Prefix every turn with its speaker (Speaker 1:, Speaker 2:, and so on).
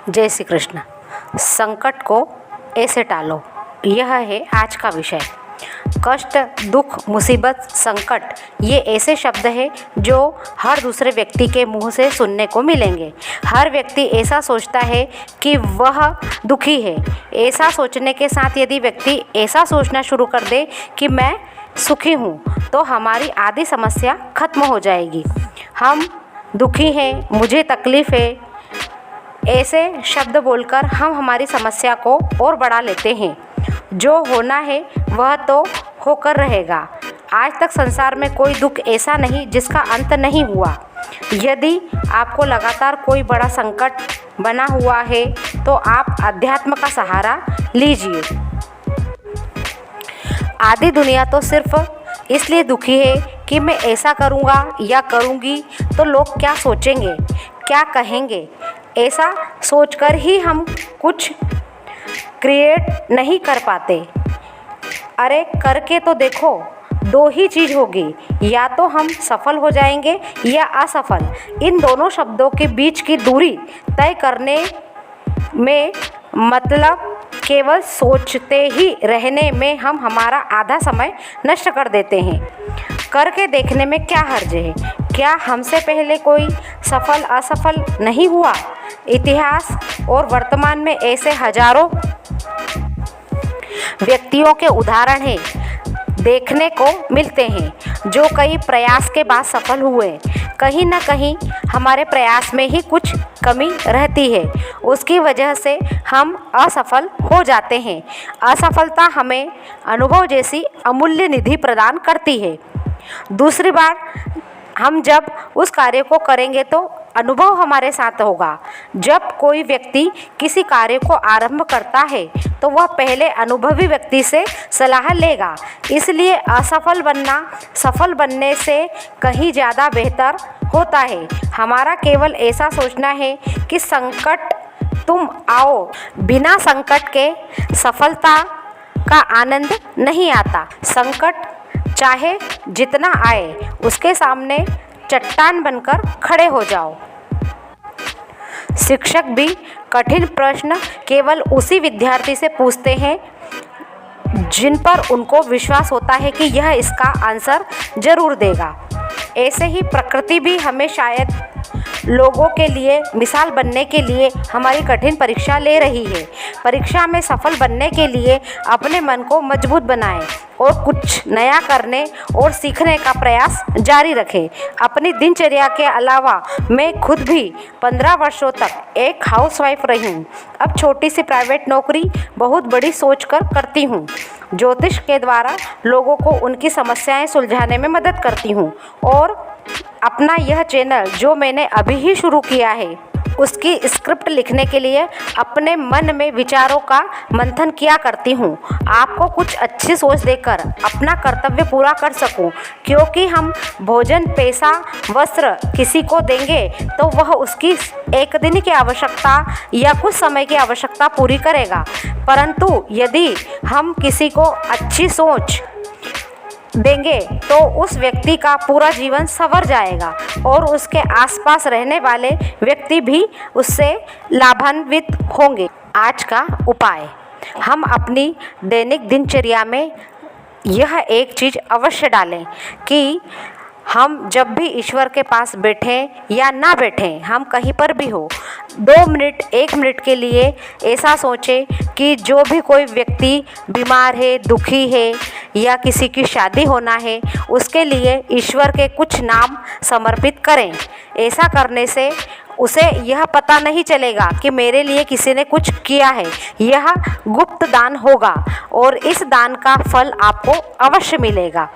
Speaker 1: जय श्री कृष्ण। संकट को ऐसे टालो, यह है आज का विषय। कष्ट, दुख, मुसीबत, संकट ये ऐसे शब्द हैं जो हर दूसरे व्यक्ति के मुंह से सुनने को मिलेंगे। हर व्यक्ति ऐसा सोचता है कि वह दुखी है। ऐसा सोचने के साथ यदि व्यक्ति ऐसा सोचना शुरू कर दे कि मैं सुखी हूँ, तो हमारी आधी समस्या खत्म हो जाएगी। हम दुखी हैं, मुझे तकलीफ़ है, ऐसे शब्द बोलकर हम हमारी समस्या को और बढ़ा लेते हैं। जो होना है वह तो होकर रहेगा। आज तक संसार में कोई दुख ऐसा नहीं जिसका अंत नहीं हुआ। यदि आपको लगातार कोई बड़ा संकट बना हुआ है तो आप अध्यात्म का सहारा लीजिए। आधी दुनिया तो सिर्फ इसलिए दुखी है कि मैं ऐसा करूँगा या करूँगी तो लोग क्या सोचेंगे, क्या कहेंगे। ऐसा सोचकर ही हम कुछ क्रिएट नहीं कर पाते। अरे करके तो देखो, दो ही चीज़ होगी, या तो हम सफल हो जाएंगे या असफल। इन दोनों शब्दों के बीच की दूरी तय करने में मतलब केवल सोचते ही रहने में हम हमारा आधा समय नष्ट कर देते हैं। करके देखने में क्या हर्ज है? क्या हमसे पहले कोई सफल असफल नहीं हुआ? इतिहास और वर्तमान में ऐसे हजारों व्यक्तियों के उदाहरण हैं, देखने को मिलते हैं, जो कई प्रयास के बाद सफल हुए। कहीं ना कहीं हमारे प्रयास में ही कुछ कमी रहती है, उसकी वजह से हम असफल हो जाते हैं। असफलता हमें अनुभव जैसी अमूल्य निधि प्रदान करती है। दूसरी बार हम जब उस कार्य को करेंगे तो अनुभव हमारे साथ होगा। जब कोई व्यक्ति किसी कार्य को आरंभ करता है तो वह पहले अनुभवी व्यक्ति से सलाह लेगा। इसलिए असफल बनना सफल बनने से कहीं ज़्यादा बेहतर होता है। हमारा केवल ऐसा सोचना है कि संकट तुम आओ, बिना संकट के सफलता का आनंद नहीं आता। संकट चाहे जितना आए, उसके सामने चट्टान बनकर खड़े हो जाओ। शिक्षक भी कठिन प्रश्न केवल उसी विद्यार्थी से पूछते हैं जिन पर उनको विश्वास होता है कि यह इसका आंसर जरूर देगा। ऐसे ही प्रकृति भी हमें शायद लोगों के लिए मिसाल बनने के लिए हमारी कठिन परीक्षा ले रही है। परीक्षा में सफल बनने के लिए अपने मन को मजबूत बनाएं और कुछ नया करने और सीखने का प्रयास जारी रखें। अपनी दिनचर्या के अलावा मैं खुद भी 15 वर्षों तक एक हाउसवाइफ रही हूँ। अब छोटी सी प्राइवेट नौकरी बहुत बड़ी सोचकर करती हूँ। ज्योतिष के द्वारा लोगों को उनकी समस्याएं सुलझाने में मदद करती हूँ और अपना यह चैनल जो मैंने अभी ही शुरू किया है, उसकी स्क्रिप्ट लिखने के लिए अपने मन में विचारों का मंथन किया करती हूँ। आपको कुछ अच्छी सोच देकर अपना कर्तव्य पूरा कर सकूँ, क्योंकि हम भोजन, पैसा, वस्त्र किसी को देंगे तो वह उसकी एक दिन की आवश्यकता या कुछ समय की आवश्यकता पूरी करेगा। परंतु यदि हम किसी को अच्छी सोच देंगे तो उस व्यक्ति का पूरा जीवन संवर जाएगा और उसके आसपास रहने वाले व्यक्ति भी उससे लाभान्वित होंगे। आज का उपाय, हम अपनी दैनिक दिनचर्या में यह एक चीज़ अवश्य डालें कि हम जब भी ईश्वर के पास बैठें या ना बैठें, हम कहीं पर भी हो, 2 मिनट 1 मिनट के लिए ऐसा सोचें कि जो भी कोई व्यक्ति बीमार है, दुखी है या किसी की शादी होना है, उसके लिए ईश्वर के कुछ नाम समर्पित करें। ऐसा करने से उसे यह पता नहीं चलेगा कि मेरे लिए किसी ने कुछ किया है। यह गुप्त दान होगा और इस दान का फल आपको अवश्य मिलेगा।